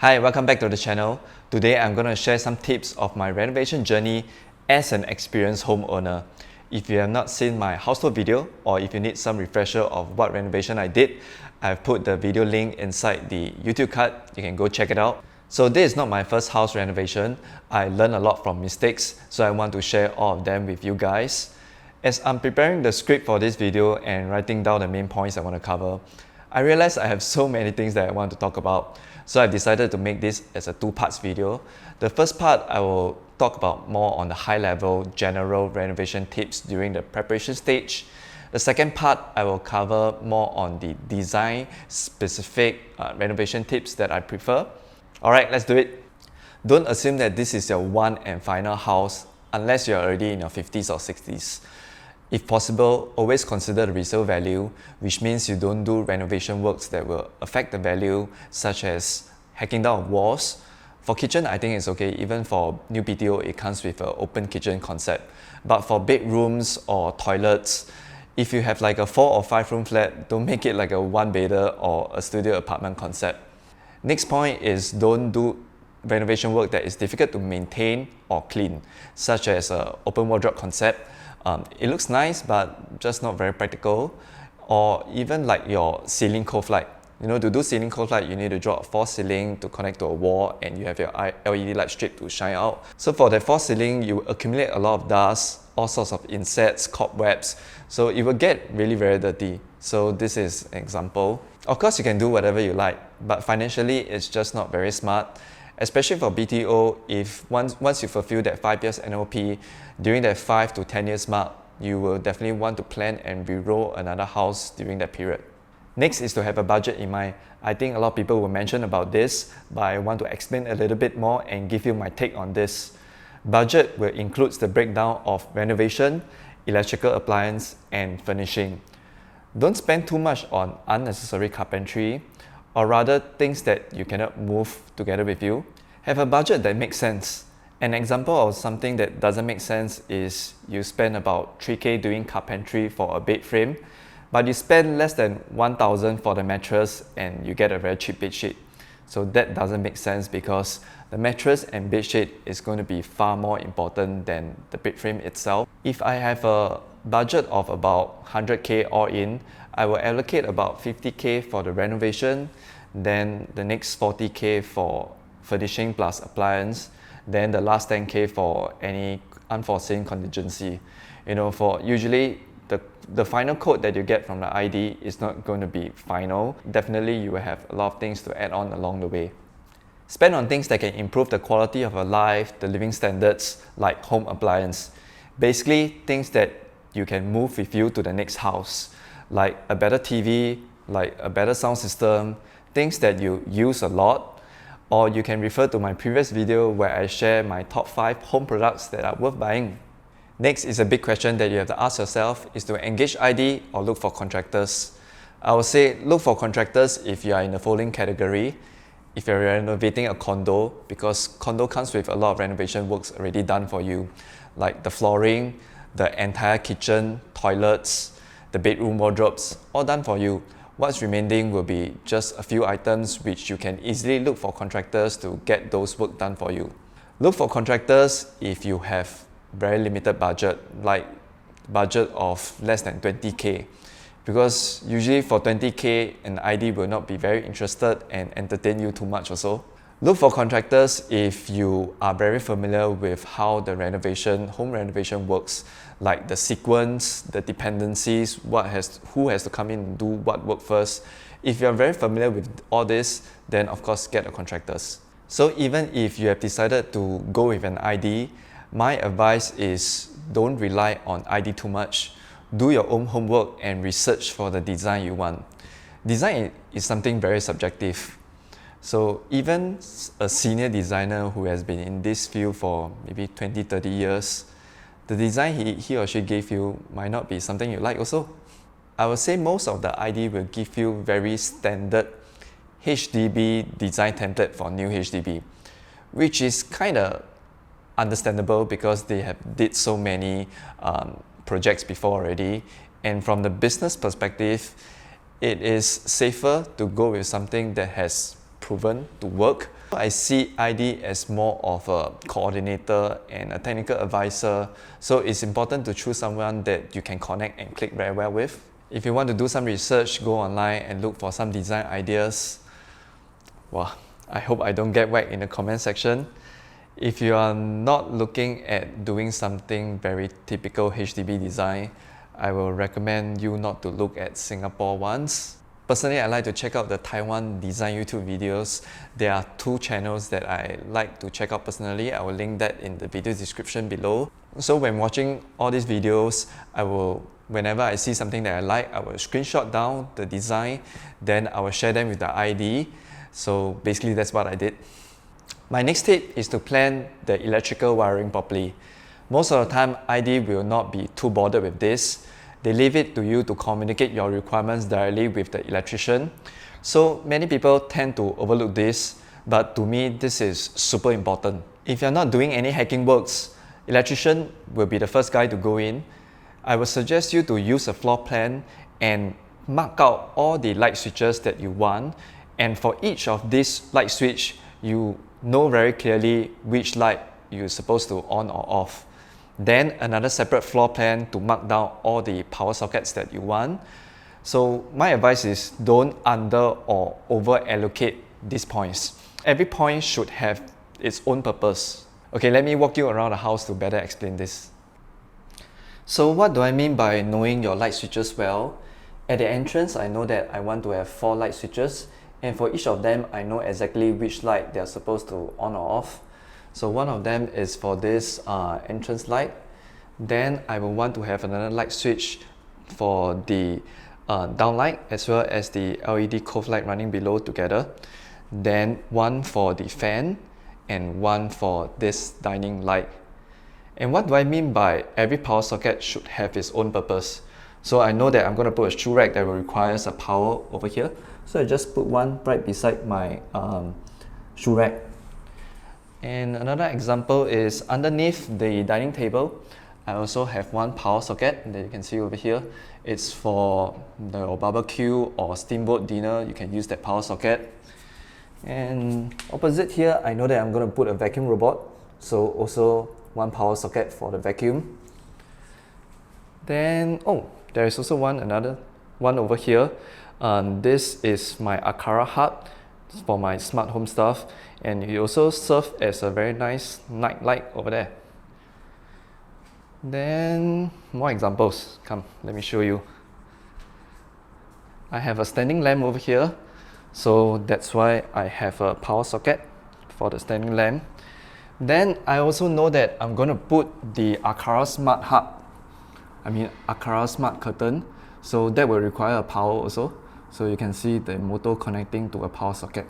Hi, welcome back to the channel. Today I'm going to share some tips of my renovation journey as an experienced homeowner. If you have not seen my house tour video or if you need some refresher of what renovation I did, I've put the video link inside the YouTube card. You can go check it out. So this is not my first house renovation. I learned a lot from mistakes, so I want to share all of them with you guys. As I'm preparing the script for this video and writing down the main points I want to cover, I realized I have so many things that I want to talk about. So I decided to make this as a two-parts video. The first part, I will talk about more on the high-level general renovation tips during the preparation stage. The second part, I will cover more on the design-specific renovation tips that I prefer. Alright, let's do it. Don't assume that this is your one and final house unless you're already in your 50s or 60s. If possible, always consider the resale value, which means you don't do renovation works that will affect the value, such as hacking down walls. For kitchen, I think it's okay. Even for new BTO, it comes with an open kitchen concept. But for bedrooms or toilets, if you have like a 4 or 5 room flat, don't make it like a one bedder or a studio apartment concept. Next point is don't do renovation work that is difficult to maintain or clean, such as an open wardrobe concept. It looks nice, but just not very practical. Or even like your ceiling cove light. To do ceiling cove light, you need to draw a false ceiling to connect to a wall, and you have your LED light strip to shine out. So for that false ceiling, you accumulate a lot of dust, all sorts of insects, cobwebs. So it will get really very dirty. So this is an example. Of course, you can do whatever you like, but financially, it's just not very smart. Especially for BTO, if once you fulfill that 5 years NOP, during that 5 to 10 years mark, you will definitely want to plan and re-roll another house during that period. Next is to have a budget in mind. I think a lot of people will mention about this, but I want to explain a little bit more and give you my take on this. Budget will include the breakdown of renovation, electrical appliance, and furnishing. Don't spend too much on unnecessary carpentry, or rather things that you cannot move together with you. Have a budget that makes sense. An example of something that doesn't make sense is you spend about 3K doing carpentry for a bed frame, but you spend less than 1,000 for the mattress and you get a very cheap bed sheet. So that doesn't make sense because the mattress and bed sheet is going to be far more important than the bed frame itself. If I have a budget of about 100K all in, I will allocate about 50K for the renovation, then the next 40K for furnishing plus appliance, then the last 10K for any unforeseen contingency. For usually the final quote that you get from the ID is not going to be final. Definitely you will have a lot of things to add on along the way. Spend on things that can improve the quality of your life, the living standards, like home appliance. Basically, things that you can move with you to the next house, like a better TV, like a better sound system, things that you use a lot. Or you can refer to my previous video where I share my top 5 home products that are worth buying. Next is a big question that you have to ask yourself is to engage ID or look for contractors. I would say look for contractors if you are in the following category. If you're renovating a condo, because condo comes with a lot of renovation works already done for you, like the flooring, the entire kitchen, toilets, the bedroom wardrobes, all done for you. What's remaining will be just a few items which you can easily look for contractors to get those work done for you. Look for contractors if you have very limited budget, like budget of less than 20K. Because usually for 20K, an ID will not be very interested and entertain you too much also. Look for contractors if you are very familiar with how the home renovation works, like the sequence, the dependencies, who has to come in and do what work first. If you're very familiar with all this, then of course get the contractors. So even if you have decided to go with an ID, my advice is don't rely on ID too much. Do your own homework and research for the design you want. Design is something very subjective. So even a senior designer who has been in this field for maybe 20, 30 years, the design he or she gave you might not be something you like also. I would say most of the ID will give you very standard HDB design template for new HDB, which is kind of understandable because they have did so many projects before already. And from the business perspective, it is safer to go with something that has proven to work. I see ID as more of a coordinator and a technical advisor, so it's important to choose someone that you can connect and click very well with. If you want to do some research, go online and look for some design ideas. Wow, I hope I don't get whacked in the comment section. If you are not looking at doing something very typical HDB design, I will recommend you not to look at Singapore ones. Personally, I like to check out the Taiwan design YouTube videos. There are 2 channels that I like to check out personally. I will link that in the video description below. So when watching all these videos, whenever I see something that I like, I will screenshot down the design, then I will share them with the ID. So basically that's what I did. My next tip is to plan the electrical wiring properly. Most of the time, ID will not be too bothered with this. They leave it to you to communicate your requirements directly with the electrician. So many people tend to overlook this, but to me, this is super important. If you're not doing any hacking works, electrician will be the first guy to go in. I would suggest you to use a floor plan and mark out all the light switches that you want. And for each of these light switch, you know very clearly which light you're supposed to on or off. Then another separate floor plan to mark down all the power sockets that you want. So my advice is don't under or over allocate these points. Every point should have its own purpose. Okay, let me walk you around the house to better explain this. So what do I mean by knowing your light switches well? At the entrance, I know that I want to have 4 light switches, and for each of them, I know exactly which light they are supposed to on or off. So one of them is for this entrance light. Then I will want to have another light switch for the downlight as well as the LED cove light running below together. Then one for the fan and one for this dining light. And what do I mean by every power socket should have its own purpose? So I know that I'm going to put a shoe rack that will require a power over here. So I just put one right beside my shoe rack. And another example is underneath the dining table, I also have one power socket that you can see over here. It's for the barbecue or steamboat dinner. You can use that power socket. And opposite here, I know that I'm going to put a vacuum robot. So also one power socket for the vacuum. Then, there is also another one over here. This is my Akara hub for my smart home stuff, and it also serves as a very nice night light over there. Then more examples. Come, let me show you. I have a standing lamp over here, so that's why I have a power socket for the standing lamp. Then I also know that I'm going to put the Akara smart Akara smart curtain, so that will require a power also. So you can see the motor connecting to a power socket.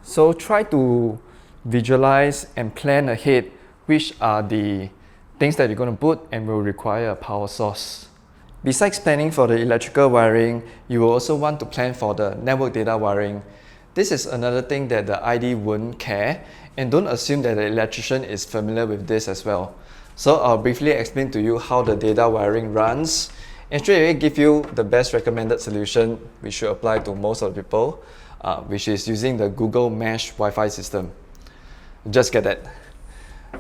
So try to visualize and plan ahead which are the things that you're going to put and will require a power source. Besides planning for the electrical wiring, you will also want to plan for the network data wiring. This is another thing that the ID wouldn't care, and don't assume that the electrician is familiar with this as well. So I'll briefly explain to you how the data wiring runs and straight away give you the best recommended solution which should apply to most of the people, which is using the Google Mesh Wi-Fi system. Just get that.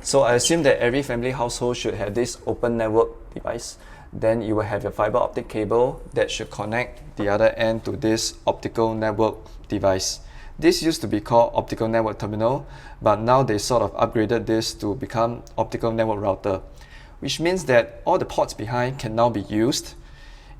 So I assume that every family household should have this open network device. Then you will have your fiber optic cable that should connect the other end to this optical network device. This used to be called optical network terminal, but now they sort of upgraded this to become optical network router, which means that all the ports behind can now be used.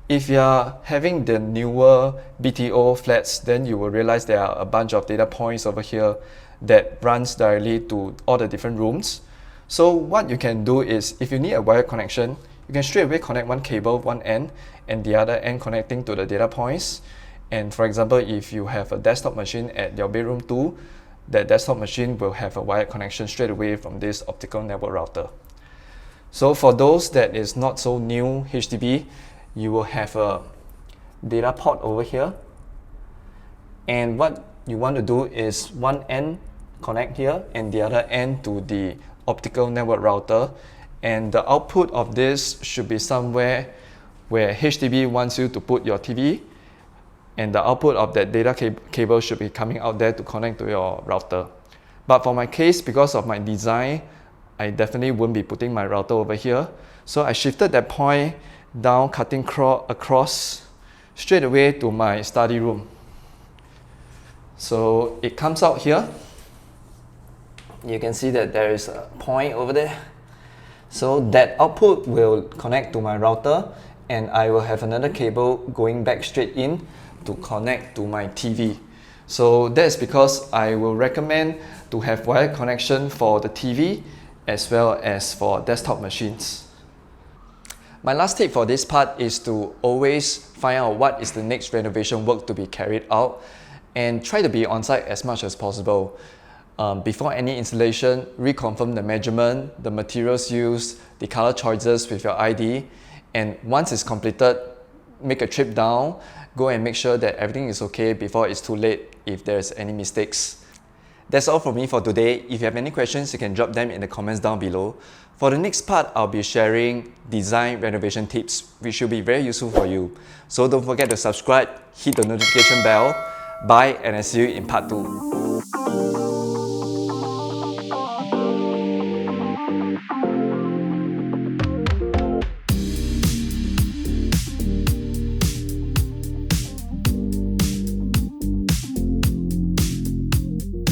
If you are having the newer BTO flats, then you will realize there are a bunch of data points over here that runs directly to all the different rooms. So what you can do is, if you need a wired connection, you can straight away connect one cable, one end, and the other end connecting to the data points. And for example, if you have a desktop machine at your bedroom too, that desktop machine will have a wired connection straight away from this optical network router. So for those that is not so new HDB, you will have a data port over here. And what you want to do is one end connect here and the other end to the optical network router. And the output of this should be somewhere where HDB wants you to put your TV. and the output of that data cable should be coming out there to connect to your router. But for my case, because of my design, I definitely won't be putting my router over here. So I shifted that point down, cutting across straight away to my study room. So it comes out here. You can see that there is a point over there. So that output will connect to my router, and I will have another cable going back straight in to connect to my TV. So that's because I will recommend to have wired connection for the TV as well as for desktop machines. My last tip for this part is to always find out what is the next renovation work to be carried out and try to be on site as much as possible. Before any installation, reconfirm the measurement, the materials used, the color choices with your ID, and once it's completed, make a trip down, go and make sure that everything is okay before it's too late if there's any mistakes. That's all from me for today. If you have any questions, you can drop them in the comments down below. For the next part, I'll be sharing design renovation tips, which will be very useful for you. So don't forget to subscribe, hit the notification bell. Bye, and I'll see you in part 2.